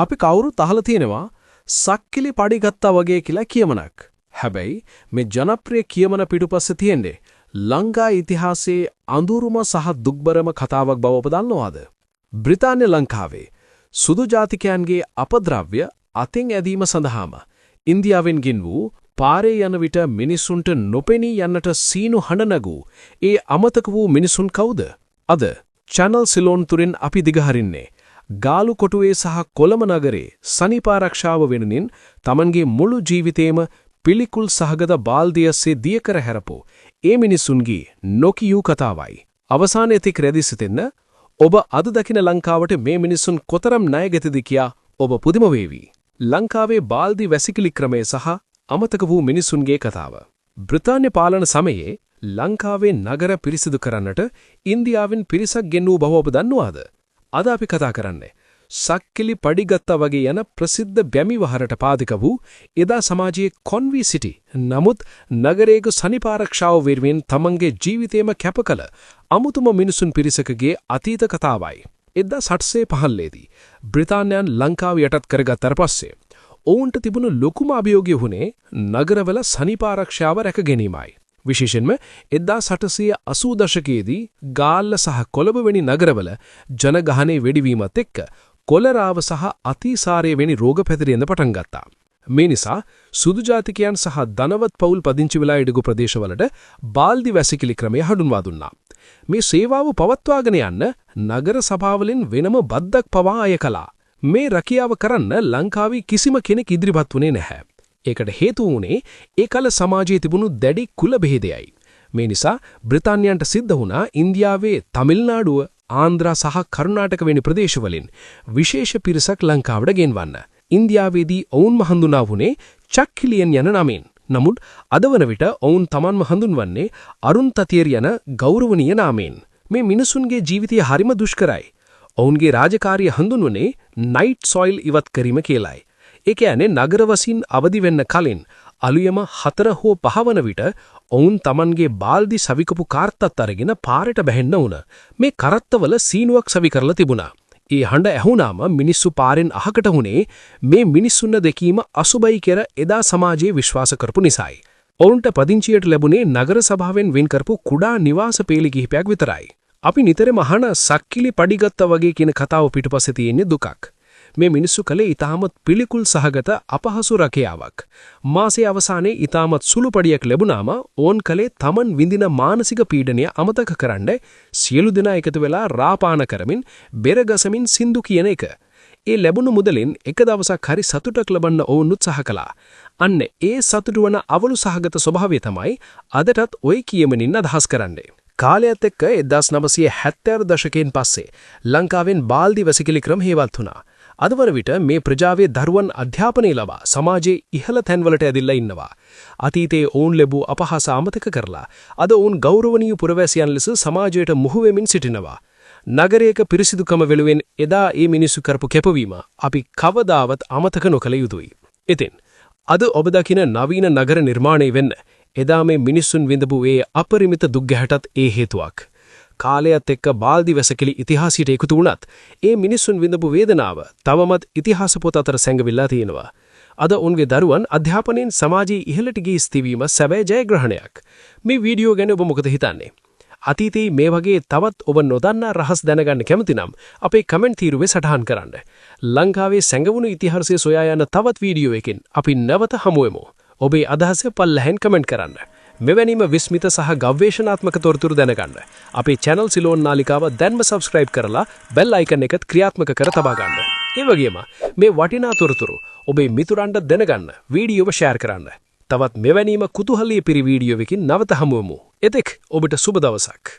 අපි කවුරුත් අහලා තියෙනවා සක්කිලි පඩි ගත්තා වගේ කියලා කියමනක්. හැබැයි මේ ජනප්‍රිය කියමන පිටුපස්සේ තියෙන්නේ ලංකා ඉතිහාසයේ අඳුරුම සහ දුක්බරම කතාවක් බව ඔබ දන්නවද? බ්‍රිතාන්‍ය ලංකාවේ සුදු ජාතිකයන්ගේ අපද්‍රව්‍ය අතින් ඇදීම සඳහාම ඉන්දියාවෙන් ගෙන් වූ පාරේ යන විට මිනිසුන්ට නොපෙනී යන්නට සීනු හඬ නැගූ ඒ අමතක වූ මිනිසුන් කවුද? අද channel සිලෝන් තුරින් අපි දිගහරින්නේ ගාලු කොටුවේ සහ කොළඹ නගරේ සනීපාරක්ෂාව වෙනුවෙන් Tamanගේ මුළු ජීවිතේම පිළිකුල් සහගත බාල්දියස්සේ දිය කර හැරපු ඒ මිනිසුන්ගේ නොකියූ කතාවයි. අවසානයේ තික රැදි සිටින්න ඔබ අද දකින ලංකාවට මේ මිනිසුන් කොතරම් ණයගැතිද කියා ඔබ පුදුම වේවි. ලංකාවේ බාල්දි වැසිකිලි ක්‍රමය සහ අමතක වූ මිනිසුන්ගේ කතාව. බ්‍රිතාන්‍ය පාලන සමයේ ලංකාවේ නගර පිරිසිදු කරන්නට ඉන්දියාවෙන් පිරිසක් ගෙන්වූ බව ඔබ දන්නවාද? අද අපි කතා කරන්නේ සක්කිලි පඩි ගත්තා වගේ යන ප්‍රසිද්ධ බැමි වහරට පාදික වූ එදා සමාජයේ කොන්වී සිටි නමුත් නගරයක සනීපාරක්ෂාව වෙනුවෙන් තමන්ගේ ජීවිතේම කැප කළ අමුතුම මිනිසුන් පිරිසකගේ අතීත කතාවයි. 1815 දී බ්‍රිතාන්‍යයන් ලංකාව යටත් කරගත්තට පස්සේ ඔවුන්ට තිබුණු ලොකුම අභියෝගය වුණේ නගරවල සනීපාරක්ෂාව රැක ගැනීමයි. විශේෂයෙන්ම 1880 දශකයේදී ගාල්ල සහ කොළඹ වැනි නගරවල ජනගහනය වැඩිවීමත් එක්ක කොලරාව සහ අතිසාරය වැනි රෝග පැතිරෙන්න පටන් ගත්තා. මේ නිසා සුදු ජාතිකයන් සහ ධනවත් පවුල් පදිංචි වෙලා ඉඩගු ප්‍රදේශවලට බාල්දි වැසිකිලි ක්‍රමය හඳුන්වා දුන්නා. මේ සේවාව පවත්වාගෙන යන්න නගර සභාවලින් වෙනම බද්දක් පවා අය කළා. මේ රැකියාව කරන්න ලංකාවේ කිසිම කෙනෙක් ඉදිරිපත් වුණේ නැහැ. ඒකට හේතුව වුණේ ඒ කල සමාජයේ තිබුණු දැඩි කුල බෙහෙදයයි. මේ නිසා බ්‍රිතාන්‍යයන්ට සිද්ධ වුණා ඉන්දියාවේ තමිල්නාඩුව, ආන්ධ්‍රා සහ කරුණාටක වැනි ප්‍රදේශවලින් විශේෂ පිරිසක් ලංකාවට ගෙන්වන්න. ඉන්දියාවේදී ඔවුන්ම හඳුනා වුණේ චක්කිලියන් යන නමින්. නමුත් අද වන විට ඔවුන් තමන්ම හඳුන්වන්නේ අරුන්තතියර් යන ගෞරවනීය නාමයෙන්. මේ මිනිසුන්ගේ ජීවිතය හරිම දුෂ්කරයි. ඔවුන්ගේ රාජකාරිය හඳුන්වන්නේ නයිට් සොයිල් ඉවත් කිරීම කියලායි. ඒ කියන්නේ නගරවසීන් අවදි වෙන්න කලින් අලුයම 4 හෝ 5 වන විට ඔවුන් Tamanගේ බාල්දි සවිකපු කාර්තත් අරගෙන පාරට බැහැන්න උන. මේ කරත්තවල සීනුවක් සවි කරලා තිබුණා. ඒ හඬ ඇහුණාම මිනිස්සු පාරෙන් අහකට වුණේ මේ මිනිස්සුන්න දෙකීම අසුබයි කියලා එදා සමාජයේ විශ්වාස කරපු නිසායි. ඔවුන්ට පදිංචියට ලැබුණේ නගර සභාවෙන් වෙන් කරපු කුඩා නිවාස පේලි කිහිපයක් විතරයි. අපි නිතරම අහන සක්කිලි පඩි ගත්තා වගේ කියන කතාව පිටුපස්සේ තියෙන්නේ දුකක්. මේ මිනිස්සු කලේ ඊටමත් පිළිකුල් සහගත අපහසු රැකියාවක්. මාසයේ අවසානයේ ඊටමත් සුළු පඩියක් ලැබුණාම ඕන් කලේ Taman විඳින මානසික පීඩනය අමතක කරන්න සියලු දෙනා එකතු වෙලා රාපාන කරමින් බෙරගසමින් සින්දු කියන එක. ඒ ලැබුණු මුදලින් එක දවසක් හරි සතුටක් ලබන්න ඔවුන් උත්සාහ කළා. අන්න ඒ සතුටු වන අවලු සහගත ස්වභාවය තමයි අදටත් ওই කියමනින් අදහස් කරන්නේ. කාලයත් එක්ක 1970 දශකයෙන් පස්සේ ලංකාවෙන් බාල්දි වැසිකිලි ක්‍රම හේවත් වුණා. අද වන විට මේ ප්‍රජාවේ දරුවන් අධ්‍යාපනය ලබා සමාජයේ ඉහළ තැන්වලට ඇදිලා ඉන්නවා. අතීතයේ ඔවුන් ලැබූ අපහාස අමතක කරලා අද ඔවුන් ගෞරවනීය පුරවැසියන් ලෙස සමාජයට මුහු වෙමින් සිටිනවා. නගරයක පිරිසිදුකම වෙනුවෙන් එදා මේ මිනිසු කරපු කැපවීම අපි කවදාවත් අමතක නොකළ යුතුයි. ඉතින් අද ඔබ දකින නවීන නගර නිර්මාණය වෙන්න එදා මේ මිනිසුන් විඳපු ඒ අපරිමිත දුක් ගැහැටත් ඒ හේතුවක්. කාලයත් එක්ක බාල්දි වැසිකිලි ඉතිහාසයට එකතු වුණත් ඒ මිනිසුන් විඳපු වේදනාව තවමත් ඉතිහාස පොත අතර සැඟවිලා තියෙනවා. අද උන්ගේ දරුවන් අධ්‍යාපනයෙන් සමාජයේ ඉහළට ගිය ස්ථීවීම සැබෑ ජයග්‍රහණයක්. මේ වීඩියෝ ගැන ඔබ මොකද හිතන්නේ? අතීතයේ මේ වගේ තවත් ඔබ නොදන්නා රහස් දැනගන්න කැමති නම් අපේ කමෙන්ට් තීරුවේ සටහන් කරන්න. ලංකාවේ සැඟවුණු ඉතිහාසය සොයා යන තවත් වීඩියෝ එකකින් අපි නැවත හමු වෙමු. ඔබේ අදහස පල්ලෙහෙන් කමෙන්ට් කරන්න. මෙවැනිම විස්මිත සහ ගවේෂණාත්මක තොරතුරු දැනගන්න අපේ channel සිලෝන් නාලිකාව දැන්ම subscribe කරලා bell icon එකත් ක්‍රියාත්මක කර තබා ගන්න. ඒ වගේම මේ වටිනා තොරතුරු ඔබේ මිතුරන්ට දැනගන්න වීඩියෝව share කරන්න. තවත් මෙවැනිම කුතුහලයේ පිරි වීඩියෝ එකකින් නැවත හමු වෙමු. එතෙක් ඔබට සුබ දවසක්.